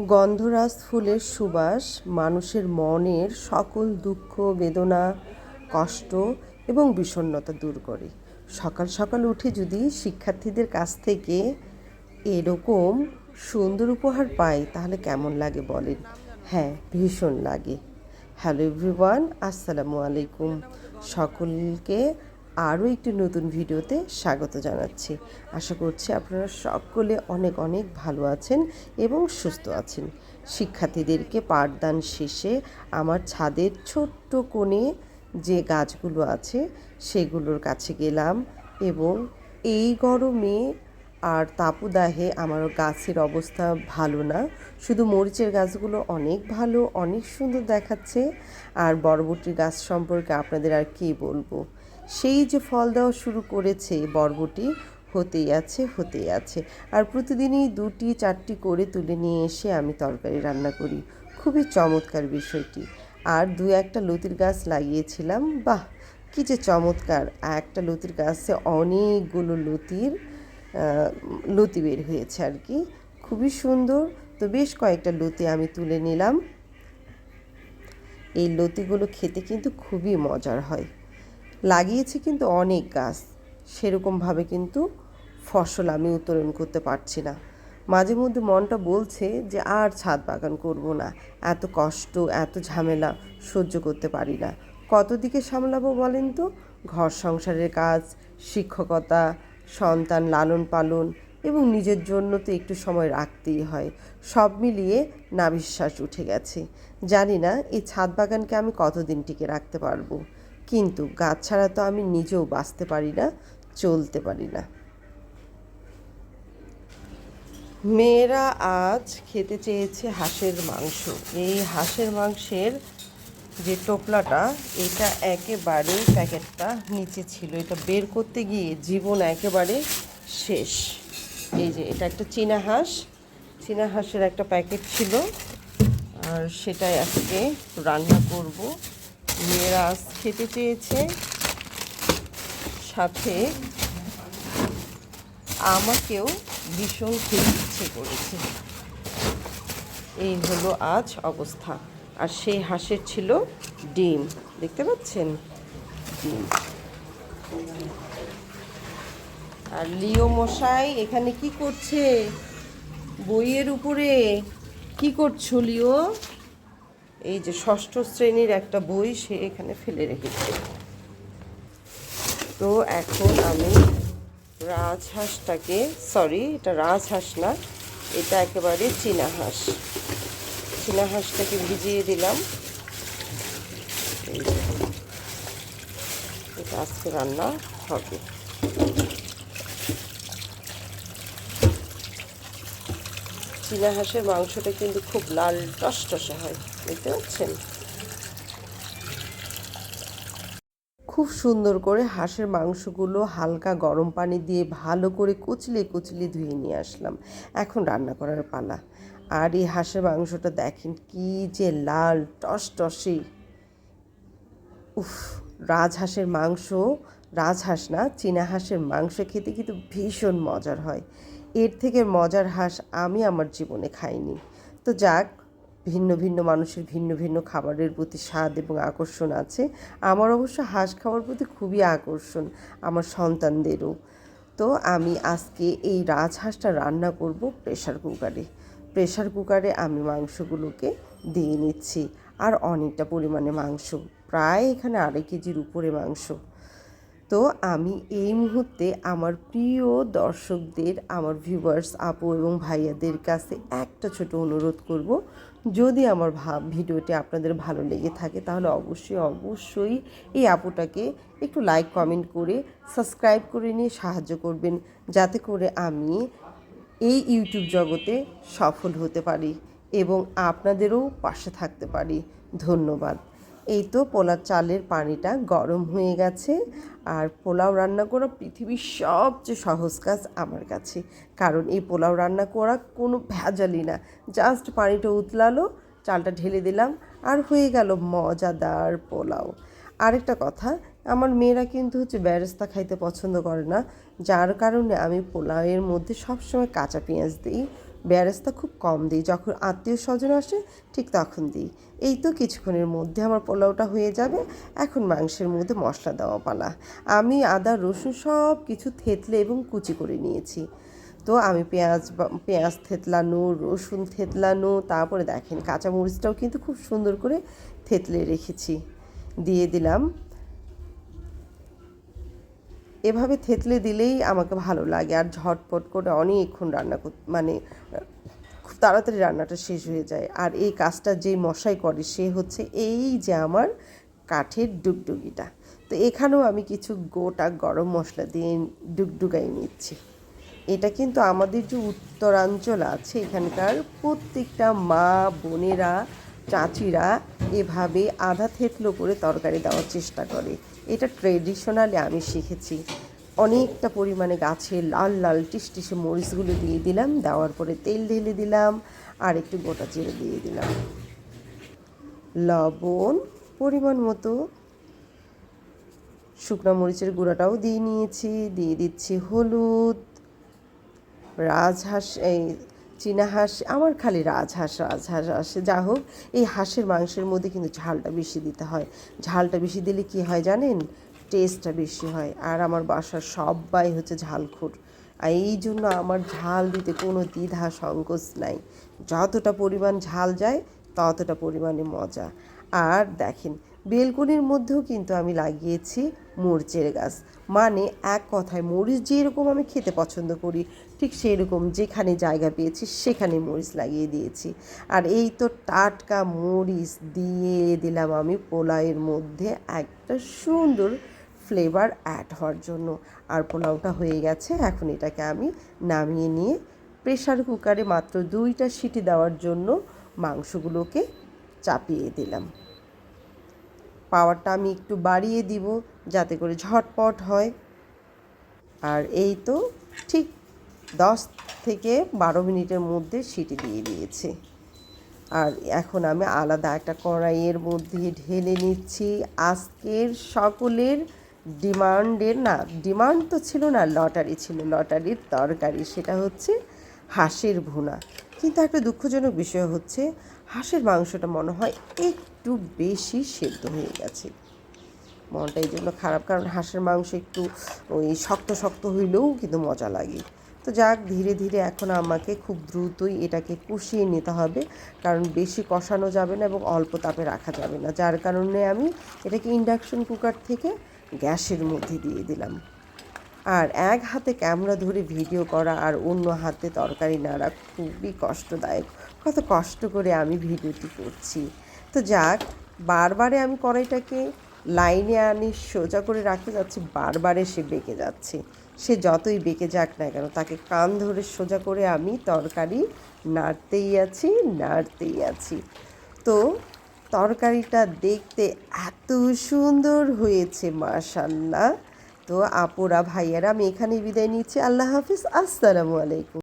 গন্ধরাজ ফুলের সুবাস মানুষের মনের সকল দুঃখ, বেদনা, কষ্ট এবং বিষণ্ণতা দূর করে। সকাল সকাল উঠে যদি শিক্ষার্থীদের কাছ থেকে এরকম সুন্দর উপহার পাই তাহলে কেমন লাগে বলেন? হ্যাঁ, ভীষণ লাগে। হ্যালো এভরিওয়ান, আসসালামু আলাইকুম। সকলকে আরও একটি নতুন ভিডিওতে স্বাগত জানাচ্ছি। আশা করছি আপনারা সকলে অনেক অনেক ভালো আছেন এবং সুস্থ আছেন। শিক্ষার্থীদেরকে পাঠদান শেষে আমার ছাদের ছোট্ট কোণে যে গাছগুলো আছে সেগুলোর কাছে গেলাম এবং এই গরমে আর তাপদাহে আমার গাছের অবস্থা ভালো না। শুধু মরিচের গাছগুলো অনেক ভালো, অনেক সুন্দর দেখাচ্ছে। আর বরবটির গাছ সম্পর্কে আপনাদের আর কী বলবো, সেই যে ফল দেওয়া শুরু করেছে বরবটি, হতেই আছে। আর প্রতিদিনই 2-4টি করে তুলে নিয়ে এসে আমি তরকারি রান্না করি। খুবই চমৎকার বিষয়টি। আর 2-1টা লতির গাছ লাগিয়েছিলাম। বাহ, কী যে চমৎকার! একটা লতির গাছে অনেকগুলো লতি বের হয়েছে আর কি, খুবই সুন্দর। তো বেশ কয়েকটা লতি আমি তুলে নিলাম। এই লতিগুলো খেতে কিন্তু খুবই মজার হয়। লাগিয়েছি কিন্তু অনেক গাছ, সেরকমভাবে কিন্তু ফসল আমি উত্তোলন করতে পারছি না। মাঝে মধ্যে মনটা বলছে যে আর ছাদ বাগান করব না, এত কষ্ট, এত ঝামেলা সহ্য করতে পারি না। কত দিকে সামলাবো বলেন তো? ঘর সংসারের কাজ, শিক্ষকতা, সন্তান লালন পালন এবং নিজের জন্য তো একটু সময় রাখতেই হয়। সব মিলিয়ে নাভিশ্বাস উঠে গেছে। জানি না এই ছাদ বাগানকে আমি কতদিন টিকে রাখতে পারবো, কিন্তু গাছ ছাড়া তো আমি নিজেও বাঁচতে পারি না, চলতে পারি না। মেয়েরা আজ খেতে চেয়েছে হাঁসের মাংস। এই হাঁসের মাংসের যে টোপলাটা, এটা একেবারে প্যাকেটটা নিচে ছিল, এটা বের করতে গিয়ে জীবন একেবারে শেষ। এই যে এটা একটা চীনা হাঁসের একটা প্যাকেট ছিল, আর সেটাই আজকে রান্না করব। মেয়েরা আজ খেতে চেয়েছে, সাথে আমাকেও ভীষণ খেতে ইচ্ছে করেছে। এই হলো আজ অবস্থা। আর সেই হাঁসের ছিল ডিম, দেখতে পাচ্ছেন, ডিম। আর লিও মশাই এখানে কি করছে? বইয়ের উপরে কি করছো লিও? এই যে 6ষ্ঠ শ্রেণীর একটা বই সে এখানে ফেলে রেখেছে। তো এখন আমি রাজহাঁসটাকে, সরি এটা রাজহাঁস না, এটা একেবারে চীনা হাঁসটাকে ভিজিয়ে দিলাম। এটা আজকে রান্না হবে। চীনা হাঁসের মাংসটা কিন্তু খুব লাল টসটসে হয়, দেখতে পাচ্ছেন। খুব সুন্দর করে হাঁসের মাংসগুলো হালকা গরম পানি দিয়ে ভালো করে কুচলে ধুয়ে নিয়ে আসলাম। এখন রান্না করার পালা। আর এই হাঁসের মাংসটা দেখেন কি যে লাল টসটসে। উফ, রাজহাঁসের মাংস, রাজহাঁস না, চীনা হাঁসের মাংস খেতে কিন্তু ভীষণ মজার হয়। এর থেকে মজার হাঁস আমি আমার জীবনে খাইনি। তো যাক, ভিন্ন ভিন্ন মানুষের ভিন্ন ভিন্ন খাবারের প্রতি স্বাদ এবং আকর্ষণ আছে। আমার অবশ্য হাঁস খাওয়ার প্রতি খুবই আকর্ষণ, আমার সন্তানদেরও। তো আমি আজকে এই রাজহাঁসটা রান্না করব প্রেশার কুকারে আমি মাংসগুলোকে দিয়ে নিচ্ছি। আর অনেকটা পরিমাণে মাংস, প্রায় এখানে 2.5 কেজির উপরে মাংস। তো আমি এই মুহূর্তে আমার প্রিয় দর্শকদের, আমার ভিউয়ার্স আপু এবং ভাইয়াদের কাছে একটা ছোট অনুরোধ করব, যদি আমার ভিডিওটি আপনাদের ভালো লেগে থাকে তাহলে অবশ্যই এই আপুটাকে একটু লাইক কমেন্ট করে সাবস্ক্রাইব করে নিয়ে সাহায্য করবেন, যাতে করে আমি এই ইউটিউব জগতে সফল হতে পারি এবং আপনাদেরও পাশে থাকতে পারি। ধন্যবাদ। এই তো পোলার চালের পানিটা গরম হয়ে গেছে। আর পোলাও রান্না করা পৃথিবীর সবচেয়ে সহজ কাজ আমার কাছে, কারণ এই পোলাও রান্না করা কোনো ভেজালই না। জাস্ট পানিটা উতলালো, চালটা ঢেলে দিলাম, আর হয়ে গেল মজাদার পোলাও। আরেকটা কথা, আমার মেয়েরা কিন্তু বেরেস্তা খাইতে পছন্দ করে না, যার কারণে আমি পোলাওয়ের মধ্যে সবসময় কাঁচা পেঁয়াজ দিই। বেরেস্তা খুব কম দিই, যখন আত্মীয় স্বজন আসে ঠিক তখন দিই। এই তো কিছুক্ষণের মধ্যে আমার পোলাওটা হয়ে যাবে। এখন মাংসের মধ্যে মশলা দেওয়া পালা। আমি আদা রসুন সব কিছু থেতলে এবং কুচি করে নিয়েছি। তো আমি পেঁয়াজ থেতলানো, রসুন থেতলানো, তারপরে দেখেন কাঁচামরিচটাও কিন্তু খুব সুন্দর করে থেতলে রেখেছি, দিয়ে দিলাম। এভাবে থেতলে দিলেই আমাকে ভালো লাগে, আর ঝটপট করে অনেকক্ষণ রান্না মানে খুব তাড়াতাড়ি রান্নাটা শেষ হয়ে যায়। আর এই কাজটা যেই মশাই করে সে হচ্ছে এই যে আমার কাঠের ডুগডুগিটা। তো এখানেও আমি কিছু গোটা গরম মশলা দিয়ে ডুগডুগাই নিচ্ছি। এটা কিন্তু আমাদের যে উত্তরাঞ্চল আছে এখানকার প্রত্যেকটা মা বোনেরা চাচিরা এভাবে আধা থেতলো করে তরকারি দেওয়ার চেষ্টা করে। এটা ট্রেডিশনালি আমি শিখেছি। অনেকটা পরিমাণে গাছের লাল লাল টিসটিসে মরিচগুলো দিয়ে দিলাম, দেওয়ার পরে তেল ঢেলে দিলাম আর একটু গোটা জিরে দিয়ে দিলাম, লবণ পরিমাণ মতো, শুকনো মরিচের গুঁড়াটাও দিয়ে নিয়েছি, দিয়ে দিচ্ছি হলুদ, রাজহাঁস এই চীনা হাঁস, আমার খালি রাজহাঁস আসে। যা হোক, এই হাঁসের মাংসের মধ্যে কিন্তু ঝালটা বেশি দিতে হয়। ঝালটা বেশি দিলে কি হয় জানেন, টেস্টটা বেশি হয়। আর আমার বাসার সবাই হচ্ছে ঝালখোর, আর এই জন্য আমার ঝাল দিতে কোনো দ্বিধা সংকোচ নাই। যতটা পরিমাণ ঝাল যায় ততটা পরিমাণে মজা। আর দেখেন বেলকনির মধ্যেও কিন্তু আমি লাগিয়েছি মরিচের গাছ। মানে এক কথায় মরিচ যেরকম আমি খেতে পছন্দ করি ঠিক সেরকম যেখানে জায়গা পেয়েছি সেখানে মরিচ লাগিয়ে দিয়েছি। আর এই তো টাটকা মরিচ দিয়ে দিলাম আমি পোলাওয়ের মধ্যে একটা সুন্দর ফ্লেভার অ্যাড হওয়ার জন্য। আর পোলাওটা হয়ে গেছে, এখন এটাকে আমি নামিয়ে নিয়ে প্রেশার কুকারে মাত্র 2টা সিটি দেওয়ার জন্য মাংসগুলোকে চাপিয়ে দিলাম। পাওয়ারটা আমি একটু বাড়িয়ে দিব যাতে করে ঝটপট হয়। আর এই তো ঠিক 10 থেকে 12 মিনিটের মধ্যে সিটি দিয়ে দিয়েছে। আর এখন আমি আলাদা একটা কড়াইয়ের মধ্যে ঢেলে নিচ্ছি আজকের সকলের ডিমান্ড তো ছিল না, লটারি ছিল, লটারির তরকারি, সেটা হচ্ছে হাঁসের ভুনা। কিন্তু একটা দুঃখজনক বিষয় হচ্ছে হাঁসের মাংসটা মনে হয় একটু বেশি সেদ্ধ হয়ে গেছে। মনটা এই জন্য খারাপ, কারণ হাঁসের মাংস একটু ওই শক্ত শক্ত হইলেও কিন্তু মজা লাগে। তো যাক, ধীরে ধীরে এখন আমাকে খুব দ্রুতই এটাকে কষিয়ে নিতে হবে, কারণ বেশি কষানো যাবে না এবং অল্প তাপে রাখা যাবে না। যার কারণে আমি এটাকে ইন্ডাকশন কুকার থেকে গ্যাসের মধ্যে দিয়ে দিলাম। আর এক হাতে ক্যামেরা ধরে ভিডিও করা আর অন্য হাতে তরকারি নাড়া খুবই কষ্টদায়ক। কত কষ্ট করে আমি ভিডিওটি করছি। তো যাক, বারবারে আমি কড়াইটাকে লাইনে আনি সোজা করে রাখতে যাচ্ছি, বারবারে সে বেঁকে যাচ্ছে। সে যতই বেঁকে যাক না কেন, তাকে কান ধরে সোজা করে আমি তরকারি নাড়তেই আছি। তো তরকারিটা দেখতে এত সুন্দর হয়েছে মাশাআল্লাহ। তো আপুরা ভাইয়ারা, আমি এখানেই বিদায় নিচ্ছি। আল্লাহ হাফিজ, আসসালামু আলাইকুম।